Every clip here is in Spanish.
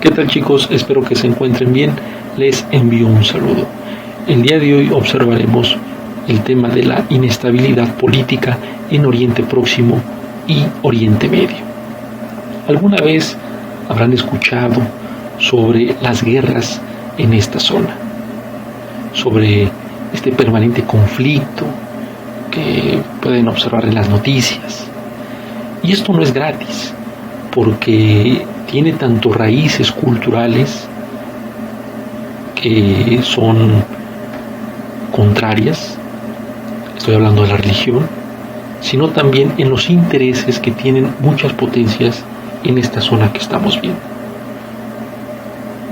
¿Qué tal, chicos? Espero que se encuentren bien. Les envío un saludo. El día de hoy observaremos el tema de la inestabilidad política en Oriente Próximo y Oriente Medio. ¿Alguna vez habrán escuchado sobre las guerras en esta zona? Sobre este permanente conflicto que pueden observar en las noticias. Y esto no es gratis, porque tiene tanto raíces culturales que son contrarias, estoy hablando de la religión, sino también en los intereses que tienen muchas potencias en esta zona que estamos viendo,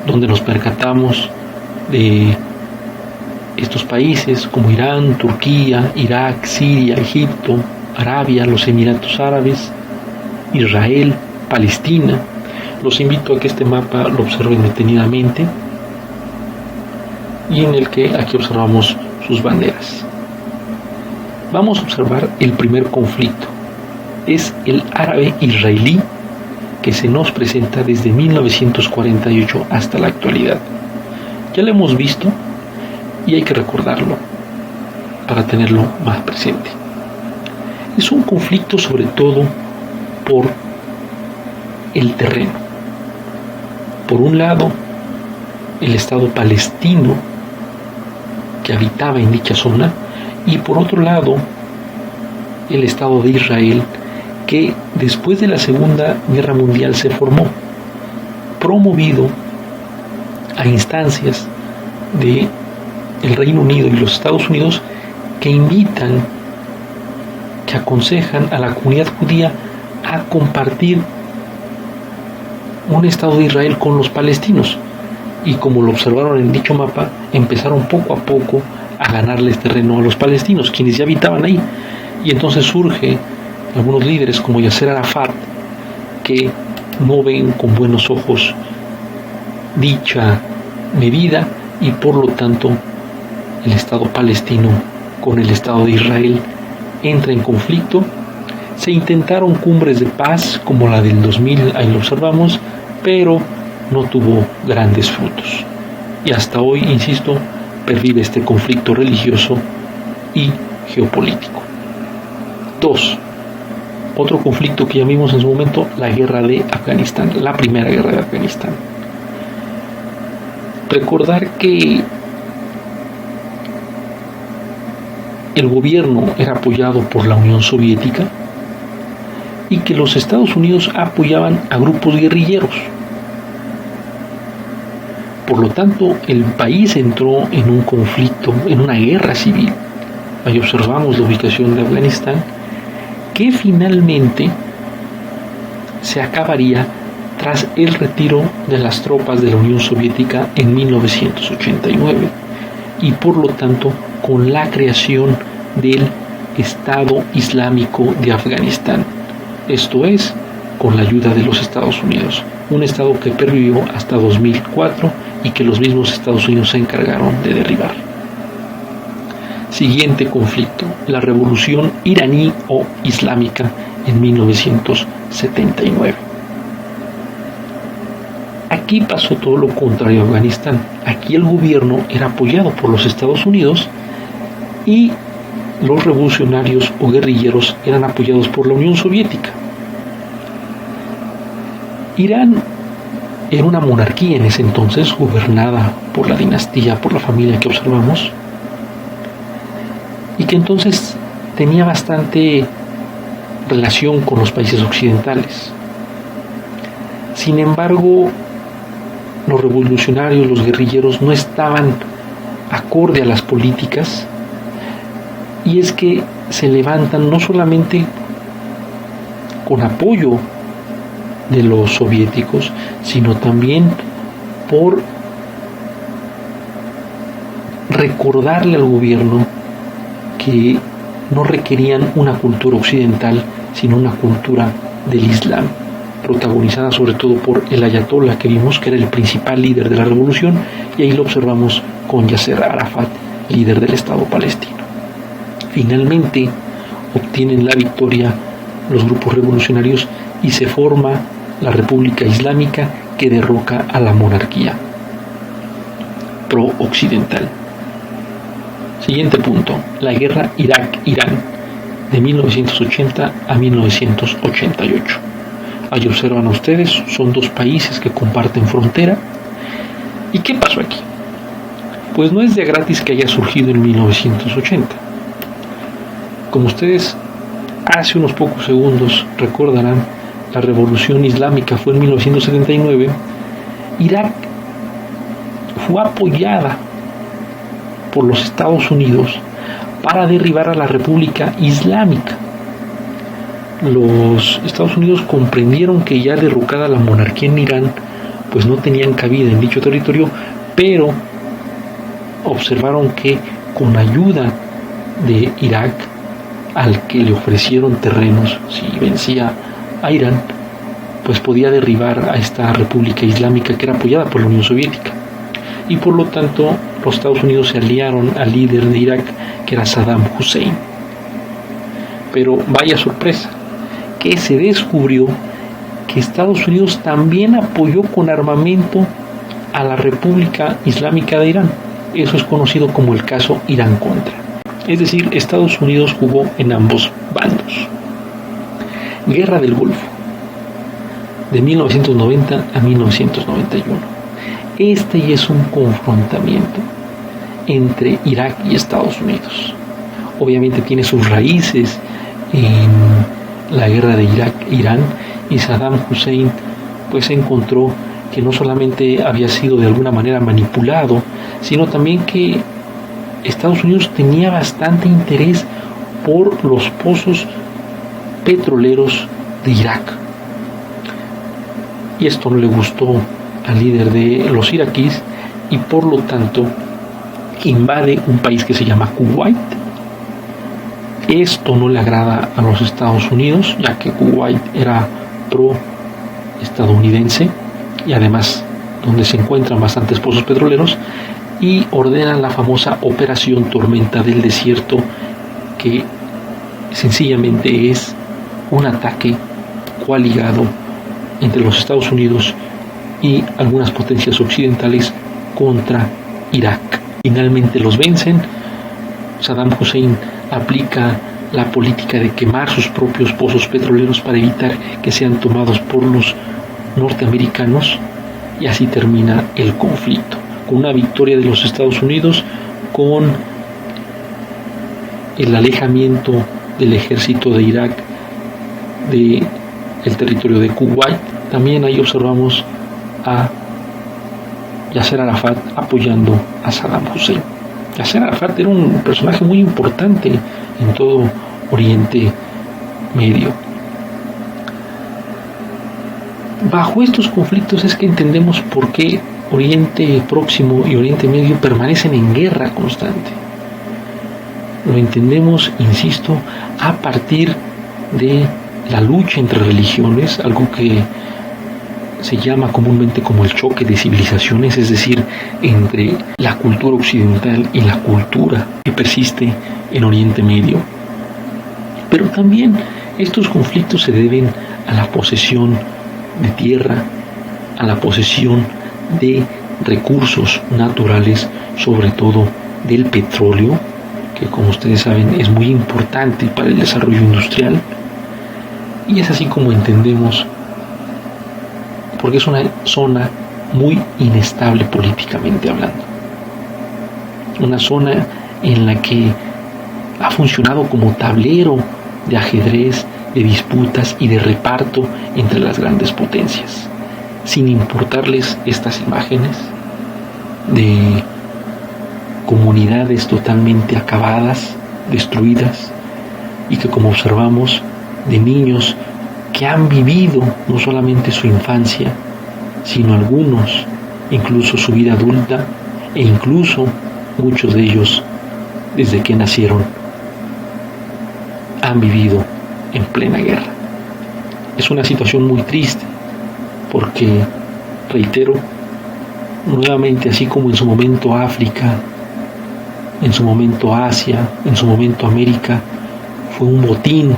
donde nos percatamos de estos países como Irán, Turquía, Irak, Siria, Egipto, Arabia, los Emiratos Árabes, Israel, Palestina. Los invito a que este mapa lo observen detenidamente y en el que aquí observamos sus banderas. Vamos a observar el primer conflicto. Es el árabe-israelí, que se nos presenta desde 1948 hasta la actualidad. Ya lo hemos visto y hay que recordarlo para tenerlo más presente. Es un conflicto sobre todo por el terreno. Por un lado, el Estado palestino que habitaba en dicha zona, y por otro lado, el Estado de Israel, que después de la Segunda Guerra Mundial se formó, promovido a instancias de el Reino Unido y los Estados Unidos, que invitan, que aconsejan a la comunidad judía a compartir un Estado de Israel con los palestinos. Y como lo observaron en dicho mapa, empezaron poco a poco a ganarles terreno a los palestinos, quienes ya habitaban ahí. Y entonces surge algunos líderes como Yasser Arafat, que no ven con buenos ojos dicha medida, y por lo tanto el Estado palestino con el Estado de Israel entra en conflicto. Se intentaron cumbres de paz como la del 2000, ahí lo observamos, pero no tuvo grandes frutos. Y hasta hoy, insisto, pervive este conflicto religioso y geopolítico. 2. Otro conflicto que ya vimos en su momento, la guerra de Afganistán, la primera guerra de Afganistán. Recordar que el gobierno era apoyado por la Unión Soviética y que los Estados Unidos apoyaban a grupos guerrilleros. Por lo tanto, el país entró en un conflicto, en una guerra civil. Ahí observamos la ubicación de Afganistán, que finalmente se acabaría tras el retiro de las tropas de la Unión Soviética en 1989, y por lo tanto con la creación del Estado Islámico de Afganistán. Esto es, con la ayuda de los Estados Unidos, un Estado que pervivió hasta 2004 y que los mismos Estados Unidos se encargaron de derribar. Siguiente conflicto, la revolución iraní o islámica en 1979. Aquí pasó todo lo contrario a Afganistán. Aquí el gobierno era apoyado por los Estados Unidos y los revolucionarios o guerrilleros eran apoyados por la Unión Soviética. Irán era una monarquía en ese entonces, gobernada por la dinastía, por la familia que observamos, y que entonces tenía bastante relación con los países occidentales. Sin embargo, los revolucionarios, los guerrilleros, no estaban acorde a las políticas, y es que se levantan no solamente con apoyo de los soviéticos, sino también por recordarle al gobierno que no requerían una cultura occidental, sino una cultura del Islam, protagonizada sobre todo por el ayatollah que vimos que era el principal líder de la revolución, y ahí lo observamos con Yasser Arafat, líder del Estado palestino. Finalmente obtienen la victoria los grupos revolucionarios y se forma la República Islámica que derroca a la monarquía pro-occidental. Siguiente punto, la guerra Irak-Irán de 1980 a 1988. Ahí observan ustedes, son dos países que comparten frontera. ¿Y qué pasó aquí? Pues no es de gratis que haya surgido en 1980. Como ustedes hace unos pocos segundos recordarán, la revolución islámica fue en 1979. Irak fue apoyada por los Estados Unidos para derribar a la República Islámica. Los Estados Unidos comprendieron que ya derrocada la monarquía en Irán, pues no tenían cabida en dicho territorio, pero observaron que con ayuda de Irak, al que le ofrecieron terrenos si vencía a Irán, pues podía derribar a esta República Islámica que era apoyada por la Unión Soviética. Y por lo tanto los Estados Unidos se aliaron al líder de Irak, que era Saddam Hussein. Pero vaya sorpresa, que se descubrió que Estados Unidos también apoyó con armamento a la República Islámica de Irán. Eso es conocido como el caso Irán-Contra. Es decir, Estados Unidos jugó en ambos bandos. Guerra del Golfo, de 1990 a 1991. Este ya es un confrontamiento entre Irak y Estados Unidos. Obviamente tiene sus raíces en la guerra de Irak-Irán, y Saddam Hussein pues encontró que no solamente había sido de alguna manera manipulado, sino también que Estados Unidos tenía bastante interés por los pozos petroleros de Irak. Y esto no le gustó al líder de los iraquíes, y por lo tanto invade un país que se llama Kuwait. Esto no le agrada a los Estados Unidos, ya que Kuwait era pro-estadounidense y además donde se encuentran bastantes pozos petroleros, y ordenan la famosa Operación Tormenta del Desierto, que sencillamente es un ataque coaligado entre los Estados Unidos y algunas potencias occidentales contra Irak. Finalmente los vencen. Saddam Hussein aplica la política de quemar sus propios pozos petroleros para evitar que sean tomados por los norteamericanos, y así termina el conflicto, con una victoria de los Estados Unidos, con el alejamiento del ejército de Irak del territorio de Kuwait. También ahí observamos a Yasser Arafat apoyando a Saddam Hussein. Yasser Arafat era un personaje muy importante en todo Oriente Medio. Bajo estos conflictos es que entendemos por qué Oriente Próximo y Oriente Medio permanecen en guerra constante. Lo entendemos, insisto, a partir de la lucha entre religiones, algo que se llama comúnmente como el choque de civilizaciones, es decir, entre la cultura occidental y la cultura que persiste en Oriente Medio. Pero también estos conflictos se deben a la posesión de tierra, a la posesión de recursos naturales, sobre todo del petróleo, que como ustedes saben es muy importante para el desarrollo industrial. Y es así como entendemos, porque es una zona muy inestable políticamente hablando. Una zona en la que ha funcionado como tablero de ajedrez, de disputas y de reparto entre las grandes potencias, sin importarles estas imágenes de comunidades totalmente acabadas, destruidas, y que, como observamos, de niños que han vivido no solamente su infancia, sino algunos incluso su vida adulta, e incluso muchos de ellos desde que nacieron han vivido en plena guerra. Es una situación muy triste porque, reitero, nuevamente, así como en su momento África, en su momento Asia, en su momento América, fue un botín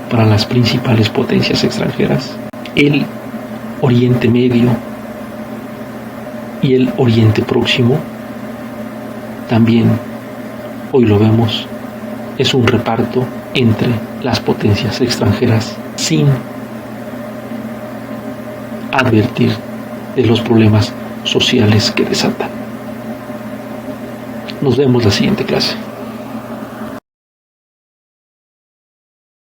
para las principales potencias extranjeras, el Oriente Medio y el Oriente Próximo, también hoy lo vemos, es un reparto entre las potencias extranjeras sin advertir de los problemas sociales que desatan. Nos vemos la siguiente clase.